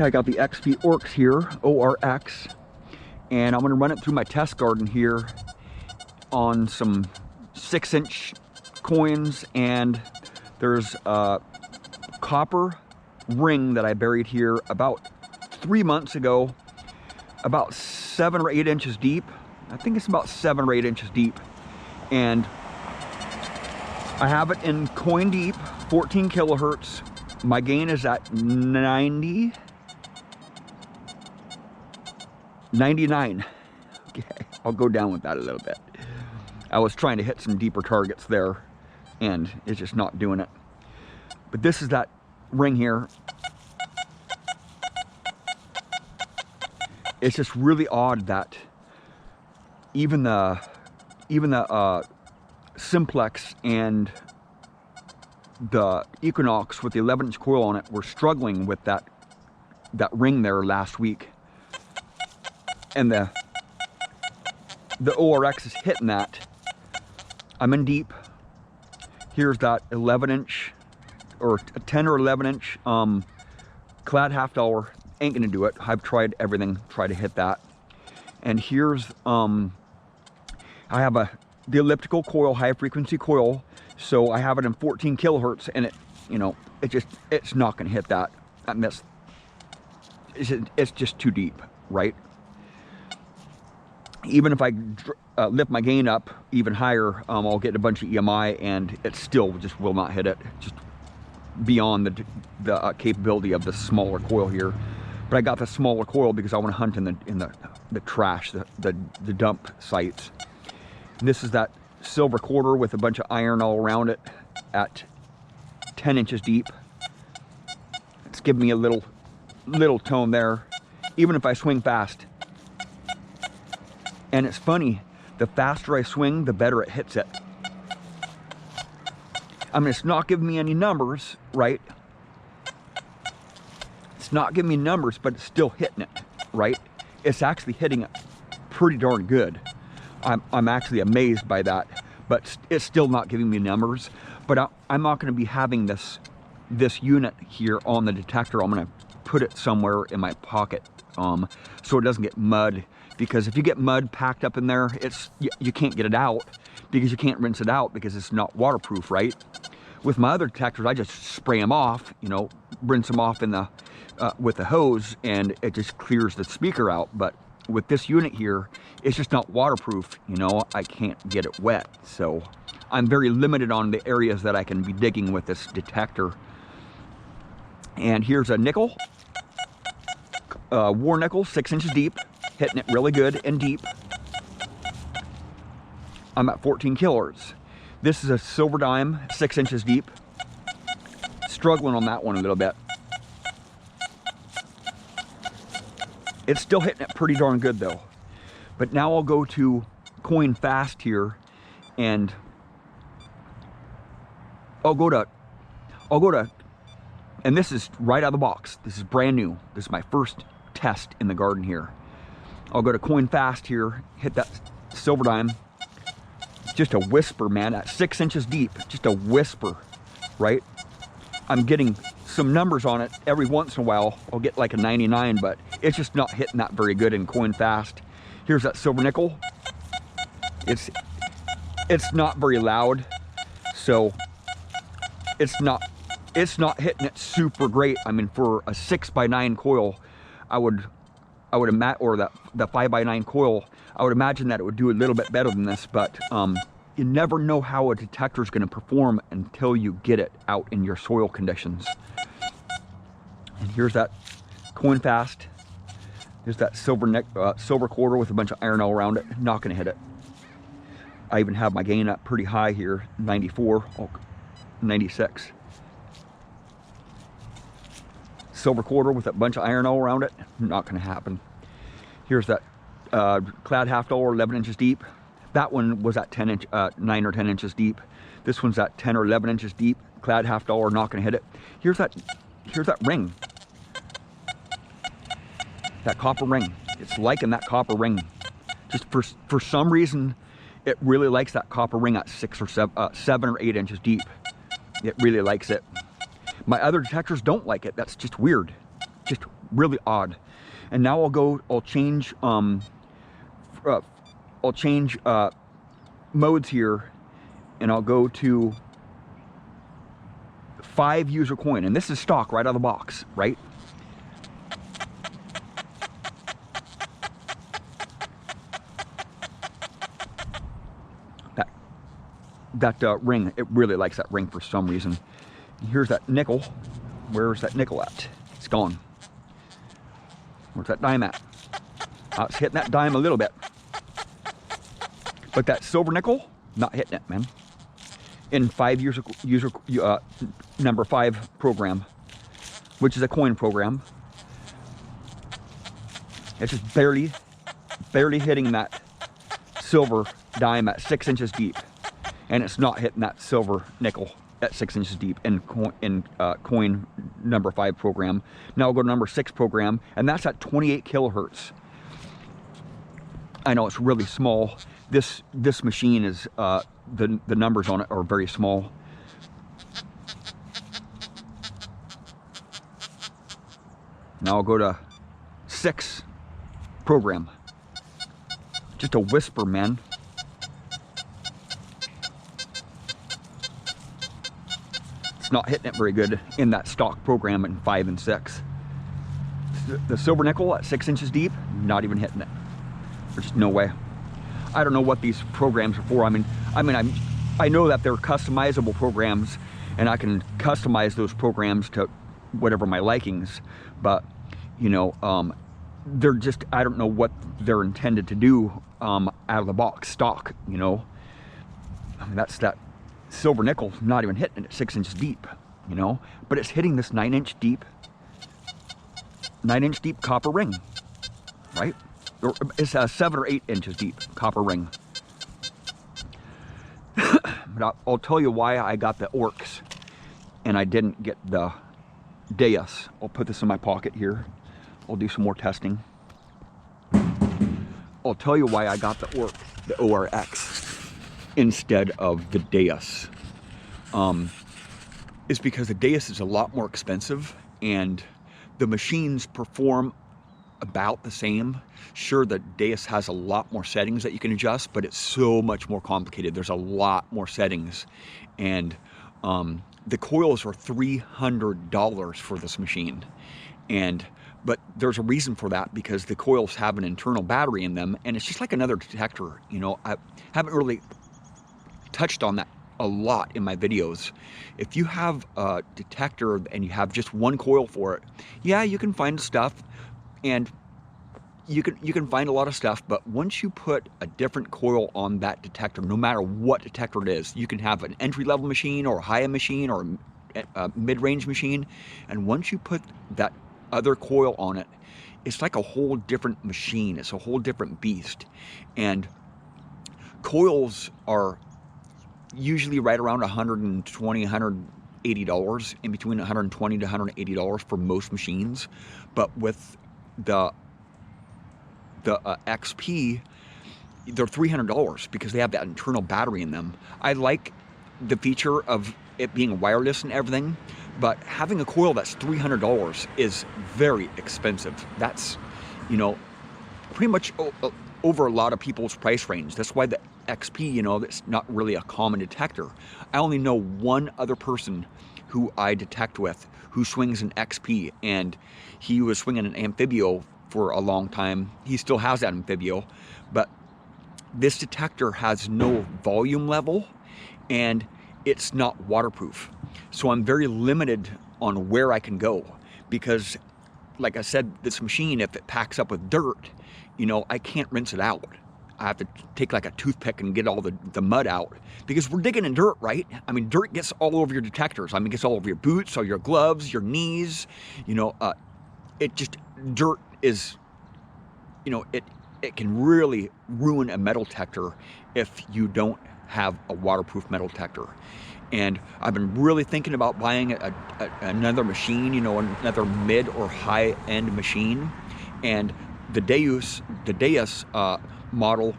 Okay, I got the XP ORX here, ORX, and I'm gonna run it through my test garden here on some 6-inch coins, and there's a copper ring that I buried here about 3 months ago, about 7 or 8 inches deep. I think it's about 7 or 8 inches deep, and I have it in coin deep, 14 kilohertz. My gain is at 99. Okay, I'll go down with that a little bit. I was trying to hit some deeper targets there, and it's just not doing it. But this is that ring here. It's just really odd that even the Simplex and the Equinox with the 11-inch coil on it were struggling with that ring there last week, and the ORX is hitting that. I'm in deep. Here's that 11-inch or 10 or 11-inch clad half dollar. Ain't gonna do it. I've tried everything, try to hit that. And here's I have the elliptical coil, high frequency coil, so I have it in 14 kilohertz, and it, you know, it's not gonna hit that. I miss. It's just too deep, right? Even if I lift my gain up even higher, I'll get a bunch of EMI, and it still just will not hit it. Just beyond the capability of the smaller coil here. But I got the smaller coil because I want to hunt in the trash, the dump sites. And this is that silver quarter with a bunch of iron all around it at 10 inches deep. It's giving me a little tone there, even if I swing fast. And it's funny, the faster I swing, the better it hits it. I mean, it's not giving me any numbers, right? It's not giving me numbers, but it's still hitting it, right? It's actually hitting it pretty darn good. I'm actually amazed by that, but it's still not giving me numbers. But I'm not going to be having this unit here on the detector. I'm going to put it somewhere in my pocket so it doesn't get mud. Because if you get mud packed up in there, you can't get it out, because you can't rinse it out because it's not waterproof, right? With my other detectors, I just spray them off, you know, rinse them off in with the hose, and it just clears the speaker out. But with this unit here, it's just not waterproof, you know, I can't get it wet. So I'm very limited on the areas that I can be digging with this detector. And here's a nickel, war nickel, 6 inches deep. Hitting it really good and deep. I'm at 14 kilohertz. This is a silver dime, 6 inches deep. Struggling on that one a little bit. It's still hitting it pretty darn good though. But now I'll go to coin fast here, and I'll go to, and this is right out of the box. This is brand new. This is my first test in the garden here. I'll go to coin fast here, hit that silver dime. Just a whisper, man, at 6 inches deep, just a whisper, right? I'm getting some numbers on it every once in a while. I'll get like a 99, but it's just not hitting that very good in coin fast. Here's that silver nickel. It's not very loud, so it's not hitting it super great. I mean, for a 6x9 coil, I would imagine, or the 5x9 coil, I would imagine that it would do a little bit better than this, but you never know how a detector is going to perform until you get it out in your soil conditions. And here's that coin fast. There's that silver quarter with a bunch of iron all around it. Not going to hit it. I even have my gain up pretty high here, 94, 96. Silver quarter with a bunch of iron all around it, not going to happen. Here's that clad half dollar, 11 inches deep. That one was at 9 or 10 inches deep. This one's at 10 or 11 inches deep. Clad half dollar, not going to hit it. Here's that ring. That copper ring. It's liking that copper ring. Just for some reason, it really likes that copper ring at 7 or 8 inches deep. It really likes it. My other detectors don't like it. That's just weird. Just really odd. And now I'll change modes here, and I'll go to 5 user coin, and this is stock right out of the box, right? That ring, it really likes that ring for some reason. Here's that nickel. Where's that nickel at? It's gone. Where's that dime at? It's hitting that dime a little bit. But that silver nickel, not hitting it, man. In 5 number 5 program, which is a coin program. It's just barely hitting that silver dime at 6 inches deep. And it's not hitting that silver nickel at 6 inches deep in coin number 5 program. Now I'll go to number 6 program, and that's at 28 kilohertz. I know it's really small. This machine is the numbers on it are very small. Now I'll go to 6 program. Just a whisper, man. Not hitting it very good in that stock program in 5 and 6. The silver nickel at 6 inches deep, not even hitting it. There's just no way. I don't know what these programs are for. I know that they're customizable programs, and I can customize those programs to whatever my likings, but you know, they're just, I don't know what they're intended to do out of the box stock, you know. I mean, that's that silver nickel, not even hitting it at 6 inches deep, you know, but it's hitting this 9 inch deep copper ring, right? Or it's a 7 or 8 inches deep copper ring. But I'll tell you why I got the ORX and I didn't get the Deus. I'll put this in my pocket here. I'll do some more testing. I'll tell you why I got the ORX instead of the Deus. Is because the Deus is a lot more expensive and the machines perform about the same. Sure, the Deus has a lot more settings that you can adjust, but it's so much more complicated. There's a lot more settings, and the coils are $300 for this machine. But there's a reason for that, because the coils have an internal battery in them, and it's just like another detector. You know, I haven't really touched on that a lot in my videos. If you have a detector and you have just one coil for it, yeah, you can find stuff, and you can find a lot of stuff, but once you put a different coil on that detector, no matter what detector it is, you can have an entry-level machine or a high-end machine or a mid-range machine, and once you put that other coil on it, it's like a whole different machine. It's a whole different beast. And coils are usually right around $120, $180, in between $120 to $180 for most machines. But with the XP, they're $300 because they have that internal battery in them. I like the feature of it being wireless and everything, but having a coil that's $300 is very expensive. That's, you know, pretty much over a lot of people's price range. That's why the XP, you know, that's not really a common detector. I only know one other person who I detect with who swings an XP, and he was swinging an Amphibio for a long time. He still has that Amphibio, but this detector has no volume level and it's not waterproof. So I'm very limited on where I can go, because like I said, this machine, if it packs up with dirt, you know, I can't rinse it out. I have to take like a toothpick and get all the mud out, because we're digging in dirt, right? I mean, dirt gets all over your detectors. I mean, it gets all over your boots, or your gloves, your knees, you know, dirt is, you know, it can really ruin a metal detector if you don't have a waterproof metal detector. And I've been really thinking about buying another machine, you know, another mid or high end machine. And the Deus model,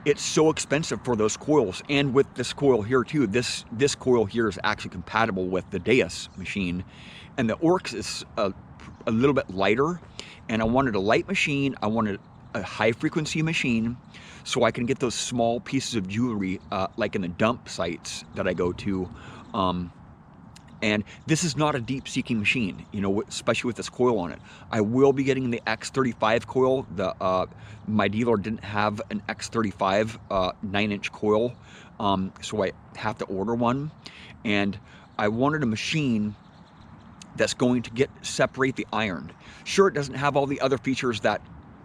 it's so expensive for those coils. And with this coil here too, this coil here is actually compatible with the Deus machine. And the ORX is a little bit lighter, and I wanted a light machine. I wanted a high frequency machine so I can get those small pieces of jewelry like in the dump sites that I go to. And this is not a deep seeking machine, you know, especially with this coil on it. I will be getting the X35 coil. My dealer didn't have an X35 9-inch coil, so I have to order one. And I wanted a machine that's going to separate the iron. Sure, it doesn't have all the other features that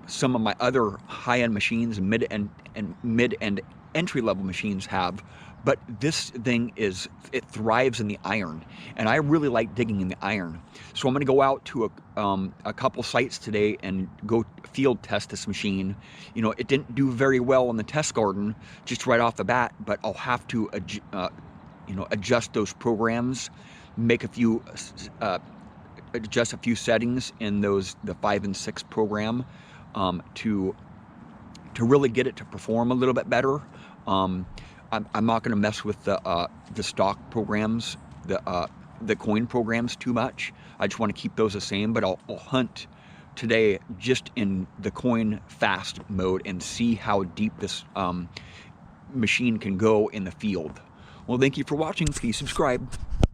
some of my other high-end machines and mid and entry-level machines have, but this thing it thrives in the iron, and I really like digging in the iron. So I'm going to go out to a couple sites today and go field test this machine. You know, it didn't do very well in the test garden just right off the bat, but I'll have to you know, adjust those programs, make adjust a few settings in the 5 and 6 program to really get it to perform a little bit better. I'm not going to mess with the stock programs, the coin programs too much. I just want to keep those the same, but I'll hunt today just in the coin fast mode and see how deep this machine can go in the field. Well, thank you for watching. Please subscribe.